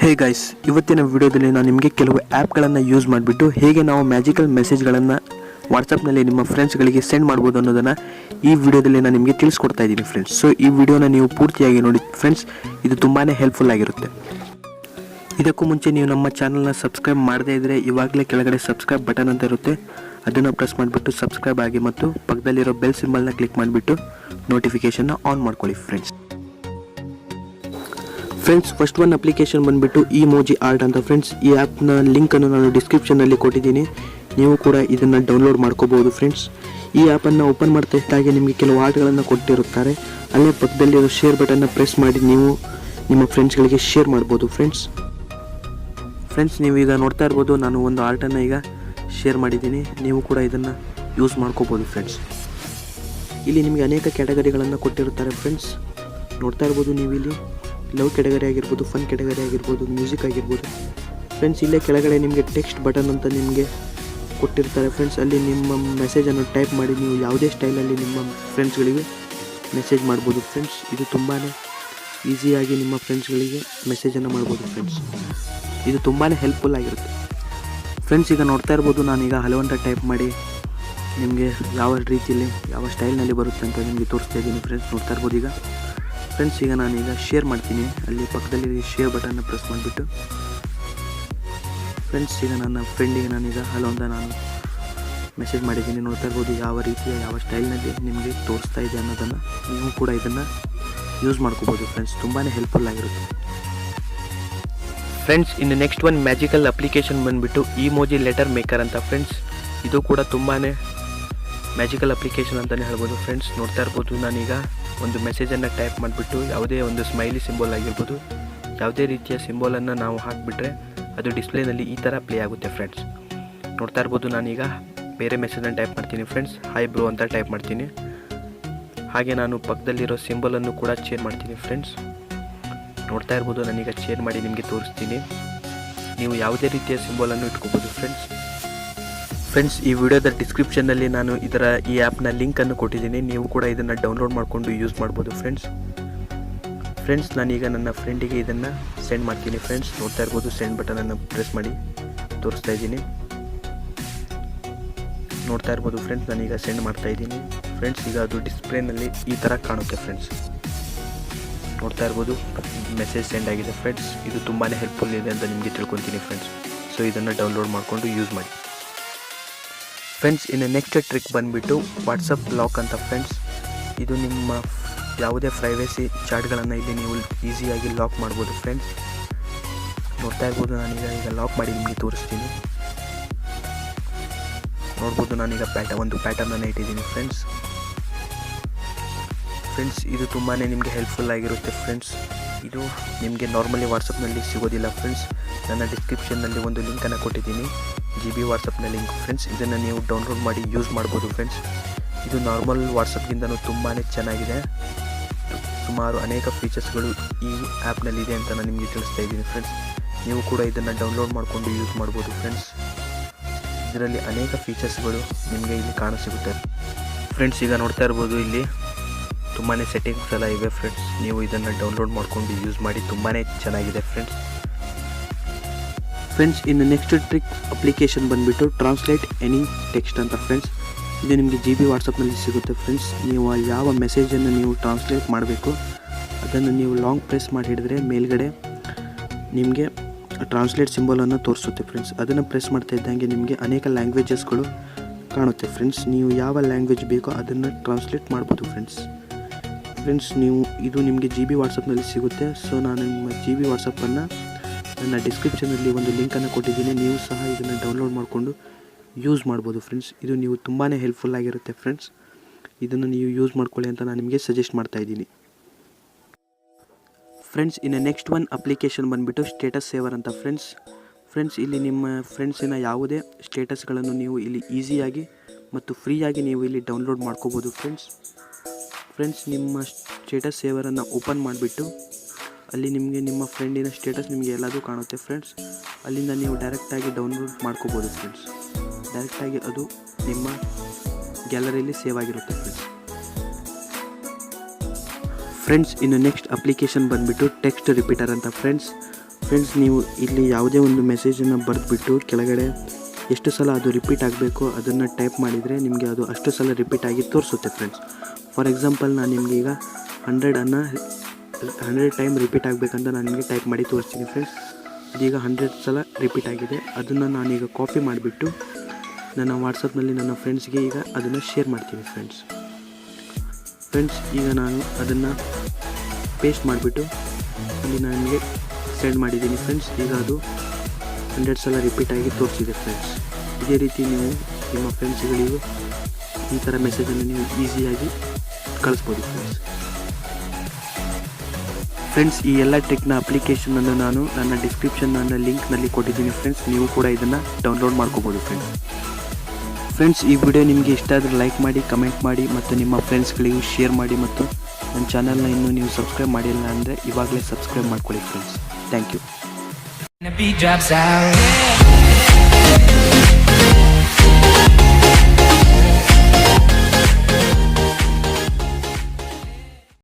Hey guys, ಇವತ್ತಿನ ವಿಡಿಯೋದಲ್ಲಿ ನಾನು ನಿಮಗೆ ಕೆಲವು ಆ್ಯಪ್ಗಳನ್ನು ಯೂಸ್ ಮಾಡಿಬಿಟ್ಟು ಹೇಗೆ ನಾವು ಮ್ಯಾಜಿಕಲ್ ಮೆಸೇಜ್ಗಳನ್ನು ವಾಟ್ಸಪ್ನಲ್ಲಿ ನಿಮ್ಮ ಫ್ರೆಂಡ್ಸ್ಗಳಿಗೆ ಸೆಂಡ್ ಮಾಡ್ಬೋದು ಅನ್ನೋದನ್ನು ಈ ವಿಡಿಯೋದಲ್ಲಿ ನಾನು ನಿಮಗೆ ತಿಳಿಸ್ಕೊಡ್ತಾ ಇದ್ದೀನಿ ಫ್ರೆಂಡ್ಸ್. ಸೊ ಈ ವಿಡಿಯೋನ ನೀವು ಪೂರ್ತಿಯಾಗಿ ನೋಡಿ ಫ್ರೆಂಡ್ಸ್, ಇದು ತುಂಬಾ ಹೆಲ್ಪ್ಫುಲ್ ಆಗಿರುತ್ತೆ. ಇದಕ್ಕೂ ಮುಂಚೆ ನೀವು ನಮ್ಮ ಚಾನಲ್ನ ಸಬ್ಸ್ಕ್ರೈಬ್ ಮಾಡದೇ ಇದ್ದರೆ ಇವಾಗಲೇ ಕೆಳಗಡೆ ಸಬ್ಸ್ಕ್ರೈಬ್ ಬಟನ್ ಅಂತ ಇರುತ್ತೆ, ಅದನ್ನು ಪ್ರೆಸ್ ಮಾಡಿಬಿಟ್ಟು ಸಬ್ಸ್ಕ್ರೈಬ್ ಆಗಿ ಮತ್ತು ಪಕ್ಕದಲ್ಲಿರೋ ಬೆಲ್ ಸಿಂಬಲ್ನ ಕ್ಲಿಕ್ ಮಾಡಿಬಿಟ್ಟು ನೋಟಿಫಿಕೇಷನ್ನ ಆನ್ ಮಾಡ್ಕೊಳ್ಳಿ ಫ್ರೆಂಡ್ಸ್. ಫಸ್ಟ್ ಒಂದು ಅಪ್ಲಿಕೇಶನ್ ಬಂದುಬಿಟ್ಟು ಇಮೋಜಿ ಆರ್ಟ್ ಅಂತ ಫ್ರೆಂಡ್ಸ್. ಈ ಆ್ಯಪ್ನ ಲಿಂಕನ್ನು ನಾನು ಡಿಸ್ಕ್ರಿಪ್ಷನಲ್ಲಿ ಕೊಟ್ಟಿದ್ದೀನಿ, ನೀವು ಕೂಡ ಇದನ್ನು ಡೌನ್ಲೋಡ್ ಮಾಡ್ಕೋಬೋದು ಫ್ರೆಂಡ್ಸ್. ಈ ಆ್ಯಪನ್ನು ಓಪನ್ ಮಾಡ್ತಾ ಇದ್ದಾಗೆ ನಿಮಗೆ ಕೆಲವು ಆರ್ಟ್ಗಳನ್ನು ಕೊಟ್ಟಿರುತ್ತಾರೆ. ಅಲ್ಲೇ ಪಕ್ಕದಲ್ಲಿರೋ ಶೇರ್ ಬಟನ್ನ ಪ್ರೆಸ್ ಮಾಡಿ ನೀವು ನಿಮ್ಮ ಫ್ರೆಂಡ್ಸ್ಗಳಿಗೆ ಶೇರ್ ಮಾಡ್ಬೋದು ಫ್ರೆಂಡ್ಸ್. ನೀವು ಈಗ ನೋಡ್ತಾ ಇರ್ಬೋದು, ನಾನು ಒಂದು ಆರ್ಟನ್ನು ಈಗ ಶೇರ್ ಮಾಡಿದ್ದೀನಿ, ನೀವು ಕೂಡ ಇದನ್ನು ಯೂಸ್ ಮಾಡ್ಕೋಬೋದು ಫ್ರೆಂಡ್ಸ್. ಇಲ್ಲಿ ನಿಮಗೆ ಅನೇಕ ಕ್ಯಾಟಗರಿಗಳನ್ನು ಕೊಟ್ಟಿರುತ್ತಾರೆ ಫ್ರೆಂಡ್ಸ್. ನೋಡ್ತಾ ಇರ್ಬೋದು ನೀವು ಇಲ್ಲಿ ಲವ್ ಕ್ಯಾಟಗರಿ ಆಗಿರ್ಬೋದು, ಫನ್ ಕ್ಯಾಟಗರಿ ಆಗಿರ್ಬೋದು, ಮ್ಯೂಸಿಕ್ ಆಗಿರ್ಬೋದು ಫ್ರೆಂಡ್ಸ್. ಇಲ್ಲೇ ಕೆಳಗಡೆ ನಿಮಗೆ ಟೆಕ್ಸ್ಟ್ ಬಟನ್ ಅಂತ ನಿಮಗೆ ಕೊಟ್ಟಿರ್ತಾರೆ ಫ್ರೆಂಡ್ಸ್. ಅಲ್ಲಿ ನಿಮ್ಮ ಮೆಸೇಜನ್ನು ಟೈಪ್ ಮಾಡಿ ನೀವು ಯಾವುದೇ ಸ್ಟೈಲಲ್ಲಿ ನಿಮ್ಮ ಫ್ರೆಂಡ್ಸ್ಗಳಿಗೆ ಮೆಸೇಜ್ ಮಾಡ್ಬೋದು ಫ್ರೆಂಡ್ಸ್. ಇದು ತುಂಬಾ ಈಸಿಯಾಗಿ ನಿಮ್ಮ ಫ್ರೆಂಡ್ಸ್ಗಳಿಗೆ ಮೆಸೇಜನ್ನು ಮಾಡ್ಬೋದು ಫ್ರೆಂಡ್ಸ್. ಇದು ತುಂಬಾ ಹೆಲ್ಪ್ಫುಲ್ ಆಗಿರುತ್ತೆ ಫ್ರೆಂಡ್ಸ್. ಈಗ ನೋಡ್ತಾ ಇರ್ಬೋದು, ನಾನೀಗ ಹಲೋ ಅಂತ ಟೈಪ್ ಮಾಡಿ ನಿಮಗೆ ಯಾವ ರೀತಿಯಲ್ಲಿ ಯಾವ ಸ್ಟೈಲ್ನಲ್ಲಿ ಬರುತ್ತೆ ಅಂತ ನಿಮಗೆ ತೋರಿಸ್ತಾ ಇದ್ದೀನಿ ಫ್ರೆಂಡ್ಸ್. ನೋಡ್ತಾ ಇರ್ಬೋದು ಈಗ ಫ್ರೆಂಡ್ಸ್. ಈಗ ನಾನೀಗ ಶೇರ್ ಮಾಡ್ತೀನಿ, ಅಲ್ಲಿ ಪಕ್ಕದಲ್ಲಿ ಶೇರ್ ಬಟನ್ನ ಪ್ರೆಸ್ ಮಾಡಿಬಿಟ್ಟು ಫ್ರೆಂಡ್ಸ್, ಈಗ ನನ್ನ ಫ್ರೆಂಡಿಗೆ ನಾನೀಗ ಹಲೋ ಅಂತ ನಾನು ಮೆಸೇಜ್ ಮಾಡಿದ್ದೀನಿ. ನೋಡ್ತಾ ಇರ್ಬೋದು ಯಾವ ರೀತಿಯ ಯಾವ ಸ್ಟೈಲ್ನಲ್ಲಿ ನಿಮಗೆ ತೋರಿಸ್ತಾ ಇದೆ ಅನ್ನೋದನ್ನು. ನೀವು ಕೂಡ ಇದನ್ನು ಯೂಸ್ ಮಾಡ್ಕೋಬೋದು ಫ್ರೆಂಡ್ಸ್, ತುಂಬಾ ಹೆಲ್ಪ್ಫುಲ್ ಆಗಿರುತ್ತೆ ಫ್ರೆಂಡ್ಸ್. ಇನ್ನು ನೆಕ್ಸ್ಟ್ ಒಂದು ಮ್ಯಾಜಿಕಲ್ ಅಪ್ಲಿಕೇಶನ್ ಬಂದುಬಿಟ್ಟು ಇಮೋಜಿ ಲೆಟರ್ ಮೇಕರ್ ಅಂತ ಫ್ರೆಂಡ್ಸ್. ಇದು ಕೂಡ ತುಂಬಾ ಮ್ಯಾಜಿಕಲ್ ಅಪ್ಲಿಕೇಶನ್ ಅಂತಲೇ ಹೇಳ್ಬೋದು ಫ್ರೆಂಡ್ಸ್. ನೋಡ್ತಾ ಇರ್ಬೋದು, ನಾನೀಗ ಒಂದು ಮೆಸೇಜನ್ನು ಟೈಪ್ ಮಾಡಿಬಿಟ್ಟು ಯಾವುದೇ ಒಂದು ಸ್ಮೈಲಿ ಸಿಂಬಲ್ ಆಗಿರ್ಬೋದು, ಯಾವುದೇ ರೀತಿಯ ಸಿಂಬಲನ್ನು ನಾವು ಹಾಕಿಬಿಟ್ರೆ ಅದು ಡಿಸ್ಪ್ಲೇನಲ್ಲಿ ಈ ಥರ ಪ್ಲೇ ಆಗುತ್ತೆ ಫ್ರೆಂಡ್ಸ್. ನೋಡ್ತಾ ಇರ್ಬೋದು, ನಾನೀಗ ಬೇರೆ ಮೆಸೇಜನ್ನು ಟೈಪ್ ಮಾಡ್ತೀನಿ ಫ್ರೆಂಡ್ಸ್. ಹಾಯ್ ಬ್ರೋ ಅಂತ ಟೈಪ್ ಮಾಡ್ತೀನಿ. ಹಾಗೆ ನಾನು ಪಕ್ಕದಲ್ಲಿರೋ ಸಿಂಬಲನ್ನು ಕೂಡ ಚೇಂಜ್ ಮಾಡ್ತೀನಿ ಫ್ರೆಂಡ್ಸ್. ನೋಡ್ತಾ ಇರ್ಬೋದು, ನಾನೀಗ ಚೇಂಜ್ ಮಾಡಿ ನಿಮಗೆ ತೋರಿಸ್ತೀನಿ. ನೀವು ಯಾವುದೇ ರೀತಿಯ ಸಿಂಬಲನ್ನು ಇಟ್ಕೋಬೋದು ಫ್ರೆಂಡ್ಸ್. ಈ ವಿಡಿಯೋದ ಡಿಸ್ಕ್ರಿಪ್ಷನ್ನಲ್ಲಿ ನಾನು ಈ ಆ್ಯಪ್ನ ಲಿಂಕನ್ನು ಕೊಟ್ಟಿದ್ದೀನಿ, ನೀವು ಕೂಡ ಇದನ್ನು ಡೌನ್ಲೋಡ್ ಮಾಡಿಕೊಂಡು ಯೂಸ್ ಮಾಡ್ಬೋದು ಫ್ರೆಂಡ್ಸ್. ನಾನೀಗ ನನ್ನ ಫ್ರೆಂಡಿಗೆ ಇದನ್ನು ಸೆಂಡ್ ಮಾಡ್ತೀನಿ ಫ್ರೆಂಡ್ಸ್. ನೋಡ್ತಾ ಇರ್ಬೋದು, ಸೆಂಡ್ ಬಟನನ್ನು ಪ್ರೆಸ್ ಮಾಡಿ ತೋರಿಸ್ತಾ ಇದ್ದೀನಿ. ನೋಡ್ತಾ ಇರ್ಬೋದು ಫ್ರೆಂಡ್ಸ್, ನಾನೀಗ ಸೆಂಡ್ ಮಾಡ್ತಾ ಇದ್ದೀನಿ ಫ್ರೆಂಡ್ಸ್. ಈಗ ಅದು ಡಿಸ್ಪ್ಲೇನಲ್ಲಿ ಈ ಥರ ಕಾಣುತ್ತೆ ಫ್ರೆಂಡ್ಸ್. ನೋಡ್ತಾ ಇರ್ಬೋದು, ಮೆಸೇಜ್ ಸೆಂಡ್ ಆಗಿದೆ ಫ್ರೆಂಡ್ಸ್. ಇದು ತುಂಬಾ ಹೆಲ್ಪ್ಫುಲ್ ಇದೆ ಅಂತ ನಿಮಗೆ ತಿಳ್ಕೊತೀನಿ ಫ್ರೆಂಡ್ಸ್. ಸೊ ಇದನ್ನು ಡೌನ್ಲೋಡ್ ಮಾಡಿಕೊಂಡು ಯೂಸ್ ಮಾಡಿ ಫ್ರೆಂಡ್ಸ್. ಇನ್ನು ನೆಕ್ಸ್ಟ್ ಟ್ರಿಕ್ ಬಂದುಬಿಟ್ಟು ವಾಟ್ಸಪ್ ಲಾಕ್ ಅಂತ ಫ್ರೆಂಡ್ಸ್. ಇದು ನಿಮ್ಮ ಯಾವುದೇ ಪ್ರೈವೇಸಿ ಚಾಟ್ಗಳನ್ನು ಇಲ್ಲಿ ನೀವು ಈಸಿಯಾಗಿ ಲಾಕ್ ಮಾಡ್ಬೋದು ಫ್ರೆಂಡ್ಸ್. ನೋಡ್ತಾ ಇರ್ಬೋದು, ನಾನೀಗ ಲಾಕ್ ಮಾಡಿ ನಿಮಗೆ ತೋರಿಸ್ತೀನಿ. ನೋಡ್ಬೋದು, ನಾನೀಗ ಒಂದು ಪ್ಯಾಟರ್ನನ್ನು ಇಟ್ಟಿದ್ದೀನಿ ಫ್ರೆಂಡ್ಸ್. ಇದು ತುಂಬಾ ನಿಮಗೆ ಹೆಲ್ಪ್ಫುಲ್ ಆಗಿರುತ್ತೆ ಫ್ರೆಂಡ್ಸ್. ಇದು ನಿಮಗೆ ನಾರ್ಮಲಿ ವಾಟ್ಸಪ್ನಲ್ಲಿ ಸಿಗೋದಿಲ್ಲ ಫ್ರೆಂಡ್ಸ್. ನನ್ನ ಡಿಸ್ಕ್ರಿಪ್ಷನ್ನಲ್ಲಿ ಒಂದು ಲಿಂಕನ್ನು ಕೊಟ್ಟಿದ್ದೀನಿ, GB ವಾಟ್ಸಪ್ನ ಲಿಂಕ್ ಫ್ರೆಂಡ್ಸ್. ಇದನ್ನು ನೀವು ಡೌನ್ಲೋಡ್ ಮಾಡಿ ಯೂಸ್ ಮಾಡ್ಬೋದು ಫ್ರೆಂಡ್ಸ್. ಇದು ನಾರ್ಮಲ್ ವಾಟ್ಸಪ್ಗಿಂತಲೂ ತುಂಬಾ ಚೆನ್ನಾಗಿದೆ. ಸುಮಾರು ಅನೇಕ ಫೀಚರ್ಸ್ಗಳು ಈ ಆ್ಯಪ್ನಲ್ಲಿದೆ ಅಂತ ನಾನು ನಿಮಗೆ ತಿಳಿಸ್ತಾ ಇದ್ದೀನಿ ಫ್ರೆಂಡ್ಸ್. ನೀವು ಕೂಡ ಇದನ್ನು ಡೌನ್ಲೋಡ್ ಮಾಡಿಕೊಂಡು ಯೂಸ್ ಮಾಡ್ಬೋದು ಫ್ರೆಂಡ್ಸ್. ಇದರಲ್ಲಿ ಅನೇಕ ಫೀಚರ್ಸ್ಗಳು ನಿಮಗೆ ಇಲ್ಲಿ ಕಾಣಸಿಗುತ್ತೆ ಫ್ರೆಂಡ್ಸ್. ಈಗ ನೋಡ್ತಾ ಇರ್ಬೋದು, ಇಲ್ಲಿ ತುಂಬಾ ಸೆಟ್ಟಿಂಗ್ಸ್ ಎಲ್ಲ ಇವೆ ಫ್ರೆಂಡ್ಸ್. ನೀವು ಇದನ್ನು ಡೌನ್ಲೋಡ್ ಮಾಡಿಕೊಂಡು ಯೂಸ್ ಮಾಡಿ, ತುಂಬಾ ಚೆನ್ನಾಗಿದೆ ಫ್ರೆಂಡ್ಸ್. ಇನ್ನು ನೆಕ್ಸ್ಟ್ ಟ್ರಿಕ್ ಅಪ್ಲಿಕೇಶನ್ ಬಂದುಬಿಟ್ಟು ಟ್ರಾನ್ಸ್ಲೇಟ್ ಎನಿ ಟೆಕ್ಸ್ಟ್ ಅಂತ ಫ್ರೆಂಡ್ಸ್. ಇದು ನಿಮಗೆ GB ವಾಟ್ಸಪ್ನಲ್ಲಿ ಸಿಗುತ್ತೆ ಫ್ರೆಂಡ್ಸ್. ನೀವು ಯಾವ ಮೆಸೇಜನ್ನು ನೀವು ಟ್ರಾನ್ಸ್ಲೇಟ್ ಮಾಡಬೇಕು ಅದನ್ನು ನೀವು ಲಾಂಗ್ ಪ್ರೆಸ್ ಮಾಡಿ ಹಿಡಿದ್ರೆ ಮೇಲ್ಗಡೆ ನಿಮಗೆ ಟ್ರಾನ್ಸ್ಲೇಟ್ ಸಿಂಬಲನ್ನು ತೋರಿಸುತ್ತೆ ಫ್ರೆಂಡ್ಸ್. ಅದನ್ನು ಪ್ರೆಸ್ ಮಾಡ್ತಾ ಇದ್ದಂಗೆ ನಿಮಗೆ ಅನೇಕ ಲ್ಯಾಂಗ್ವೇಜಸ್ಗಳು ಕಾಣುತ್ತೆ ಫ್ರೆಂಡ್ಸ್. ನೀವು ಯಾವ ಲ್ಯಾಂಗ್ವೇಜ್ ಬೇಕೋ ಅದನ್ನು ಟ್ರಾನ್ಸ್ಲೇಟ್ ಮಾಡ್ಬೋದು ಫ್ರೆಂಡ್ಸ್. ಇದು ನಿಮಗೆ GB ವಾಟ್ಸಪ್ನಲ್ಲಿ ಸಿಗುತ್ತೆ. ಸೊ ನಾನು ನಿಮ್ಮ GB ವಾಟ್ಸಪ್ಪನ್ನು ನನ್ನ ಡಿಸ್ಕ್ರಿಪ್ಷನಲ್ಲಿ ಒಂದು ಲಿಂಕನ್ನು ಕೊಟ್ಟಿದ್ದೀನಿ, ನೀವು ಸಹ ಇದನ್ನು ಡೌನ್ಲೋಡ್ ಮಾಡಿಕೊಂಡು ಯೂಸ್ ಮಾಡ್ಬೋದು ಫ್ರೆಂಡ್ಸ್. ಇದು ನೀವು ತುಂಬಾ ಹೆಲ್ಪ್ಫುಲ್ ಆಗಿರುತ್ತೆ ಫ್ರೆಂಡ್ಸ್. ಇದನ್ನು ನೀವು ಯೂಸ್ ಮಾಡ್ಕೊಳ್ಳಿ ಅಂತ ನಾನು ನಿಮಗೆ ಸಜೆಸ್ಟ್ ಮಾಡ್ತಾ ಇದ್ದೀನಿ ಫ್ರೆಂಡ್ಸ್. ಇನ್ನು ನೆಕ್ಸ್ಟ್ ಒಂದು ಅಪ್ಲಿಕೇಶನ್ ಬಂದುಬಿಟ್ಟು ಸ್ಟೇಟಸ್ ಸೇವರ್ ಅಂತ ಫ್ರೆಂಡ್ಸ್. ಇಲ್ಲಿ ನಿಮ್ಮ ಫ್ರೆಂಡ್ಸಿನ ಯಾವುದೇ ಸ್ಟೇಟಸ್ಗಳನ್ನು ನೀವು ಇಲ್ಲಿ ಈಸಿಯಾಗಿ ಮತ್ತು ಫ್ರೀಯಾಗಿ ನೀವು ಇಲ್ಲಿ ಡೌನ್ಲೋಡ್ ಮಾಡ್ಕೋಬೋದು ಫ್ರೆಂಡ್ಸ್. ನಿಮ್ಮ ಸ್ಟೇಟಸ್ ಸೇವರನ್ನು ಓಪನ್ ಮಾಡಿಬಿಟ್ಟು ಅಲ್ಲಿ ನಿಮಗೆ ನಿಮ್ಮ ಫ್ರೆಂಡಿನ ಸ್ಟೇಟಸ್ ನಿಮಗೆ ಎಲ್ಲದೂ ಕಾಣುತ್ತೆ ಫ್ರೆಂಡ್ಸ್. ಅಲ್ಲಿಂದ ನೀವು ಡೈರೆಕ್ಟಾಗಿ ಡೌನ್ಲೋಡ್ ಮಾಡ್ಕೋಬೋದು ಫ್ರೆಂಡ್ಸ್. ಡೈರೆಕ್ಟಾಗಿ ಅದು ನಿಮ್ಮ ಗ್ಯಾಲರಿಯಲ್ಲಿ ಸೇವ್ ಆಗಿರುತ್ತೆ ಫ್ರೆಂಡ್ಸ್. ಇನ್ನು ನೆಕ್ಸ್ಟ್ ಅಪ್ಲಿಕೇಶನ್ ಬಂದುಬಿಟ್ಟು ಟೆಕ್ಸ್ಟ್ ರಿಪೀಟರ್ ಅಂತ ಫ್ರೆಂಡ್ಸ್. ಫ್ರೆಂಡ್ಸ್, ನೀವು ಇಲ್ಲಿ ಯಾವುದೇ ಒಂದು ಮೆಸೇಜನ್ನು ಬರೆದ್ಬಿಟ್ಟು ಕೆಳಗಡೆ ಎಷ್ಟು ಸಲ ಅದು ರಿಪೀಟ್ ಆಗಬೇಕು ಅದನ್ನು ಟೈಪ್ ಮಾಡಿದರೆ ನಿಮಗೆ ಅದು ಅಷ್ಟು ಸಲ ರಿಪೀಟ್ ಆಗಿ ತೋರಿಸುತ್ತೆ ಫ್ರೆಂಡ್ಸ್. ಫಾರ್ ಎಕ್ಸಾಂಪಲ್, ನಾನು ನಿಮಗೆ ಈಗ 100 ಟೈಮ್ ರಿಪೀಟ್ ಆಗಬೇಕಂತ ನಾನು ನಿಮಗೆ ಟೈಪ್ ಮಾಡಿ ತೋರಿಸ್ತೀನಿ ಫ್ರೆಂಡ್ಸ್. ಇದೀಗ 100 ಸಲ ರಿಪೀಟ್ ಆಗಿದೆ. ಅದನ್ನು ನಾನೀಗ ಕಾಪಿ ಮಾಡಿಬಿಟ್ಟು ನನ್ನ ವಾಟ್ಸಪ್ನಲ್ಲಿ ನನ್ನ ಫ್ರೆಂಡ್ಸ್ಗೆ ಈಗ ಅದನ್ನು ಶೇರ್ ಮಾಡ್ತೀನಿ ಫ್ರೆಂಡ್ಸ್. ಈಗ ನಾನು ಅದನ್ನು ಪೇಸ್ಟ್ ಮಾಡಿಬಿಟ್ಟು ಅಲ್ಲಿ ನನಗೆ ಸೆಂಡ್ ಮಾಡಿದ್ದೀನಿ ಫ್ರೆಂಡ್ಸ್. ಈಗ ಅದು 100 ಸಲ ರಿಪೀಟ್ ಆಗಿ ತೋರಿಸಿದೆ ಫ್ರೆಂಡ್ಸ್. ಇದೇ ರೀತಿ ನೀವು ನಿಮ್ಮ ಫ್ರೆಂಡ್ಸ್ಗಳಿಗೂ ಈ ಥರ ಮೆಸೇಜನ್ನು ನೀವು ಈಸಿಯಾಗಿ ಕಳಿಸ್ಬೋದು ಫ್ರೆಂಡ್ಸ್. ಈ ಎಲ್ಲ ಟ್ರಿಕ್ನ ಅಪ್ಲಿಕೇಶನನ್ನು ನಾನು ನನ್ನ ಡಿಸ್ಕ್ರಿಪ್ಷನ್ನ ಲಿಂಕ್ನಲ್ಲಿ ಕೊಟ್ಟಿದ್ದೀನಿ ಫ್ರೆಂಡ್ಸ್. ನೀವು ಕೂಡ ಇದನ್ನು ಡೌನ್ಲೋಡ್ ಮಾಡ್ಕೋಬೋದು ಫ್ರೆಂಡ್ಸ್. ಈ ವಿಡಿಯೋ ನಿಮಗೆ ಇಷ್ಟ ಆದರೆ ಲೈಕ್ ಮಾಡಿ, ಕಮೆಂಟ್ ಮಾಡಿ ಮತ್ತು ನಿಮ್ಮ ಫ್ರೆಂಡ್ಸ್ಗಳಿಗೂ ಶೇರ್ ಮಾಡಿ. ಮತ್ತು ನನ್ನ ಚಾನಲ್ನ ಇನ್ನೂ ನೀವು ಸಬ್ಸ್ಕ್ರೈಬ್ ಮಾಡಿಲ್ಲ ಅಂದರೆ ಇವಾಗಲೇ ಸಬ್ಸ್ಕ್ರೈಬ್ ಮಾಡ್ಕೊಳ್ಳಿ ಫ್ರೆಂಡ್ಸ್. Thank you.